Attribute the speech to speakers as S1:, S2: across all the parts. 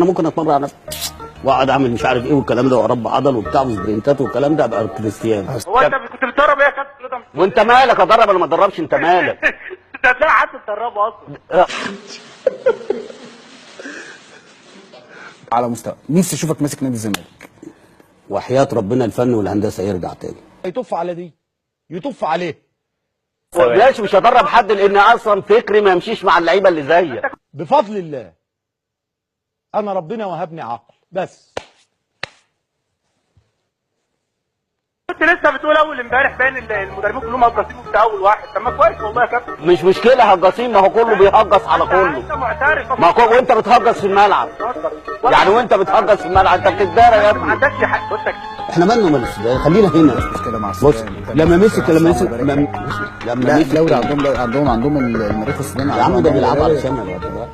S1: انا ممكن اتمرن على نفسي واقعد اعمل مش عارف ايه والكلام ده واربي عضل وبتاع وسبرنتات والكلام ده ابقى كريستيانو.
S2: هو انت كنت بتدرب ايه يا كابتن رضا؟
S1: وانت مالك ادرب ولا ما ادربش؟ انت مالك؟
S2: انت هتلاقي حد تدربه اصلا.
S3: على مستوى نفسي اشوفك ماسك نادي الزمالك.
S1: وحياة ربنا الفن والهندسه يرجع تاني.
S4: يطف على دي يطف عليه.
S1: ماشي مش هدرب حد لان اصلا فكري ما يمشيش مع اللعيبه اللي زيك.
S4: بفضل الله انا ربنا وهبني عقل بس.
S2: كنت لسه بتقول اول امبارح باين المدربين كلهم هجاصين وانت اول واحد. طب ما كويس والله يا كابتن.
S1: مش مشكله هجاصين، ما هو كله بيهجص على كله.
S2: انت معترف.
S1: ما هو وانت بتهجص في الملعب. يعني وانت بتهجص في الملعب انت بتتدارى يا ابني.
S2: ما عندكش حق. بص
S1: احنا مالنا ومال السودان، خلينا هنا.
S3: مشكله مع
S1: بص لما مسك
S3: لا الدوري عندهم المريخ السوداني.
S1: يا عم ده بيلعبوا علشان الوقت ده.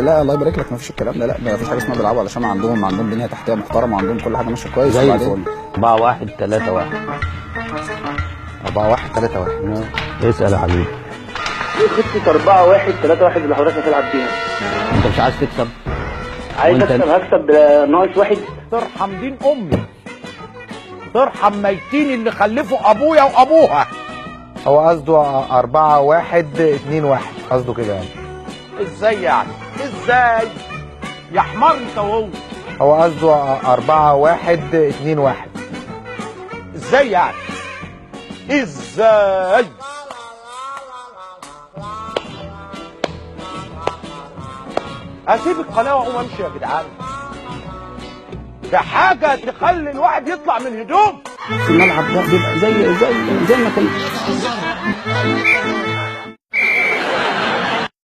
S3: لا الله يبارك لك ما فيش الكلام ده. لا ما فيش حاجه اسمها بيلعبوا علشان عندهم بنيه تحتيه محترمه وعندهم كل حاجه ماشيه كويس.
S1: زي الفل. 4-1 3-1
S3: 4-1-3-1
S1: اسال يا حبيبي.
S2: ايه خطه 4-1 3-1 اللي حضرتك هتلعب بيها؟
S1: انت مش عايز تكسب؟
S2: عايز اكسب هكسب ناقص واحد.
S4: ترحم دين امي، ترحم ميتين اللي خلفوا ابويا وابوها.
S5: هو قصده 4-1-2-1 قصده كده يعني.
S4: ازاي يعني؟ ازاي؟ يا حمار انت وهو.
S5: هو قصده 4-1-2-1.
S4: ازاي يعني؟ ازاي؟ اسيب القناه واقوم امشي يا جدعان. ده حاجه تخلي الواحد يطلع من هدوم.
S1: في الملعب ده بيبقى زي ما كان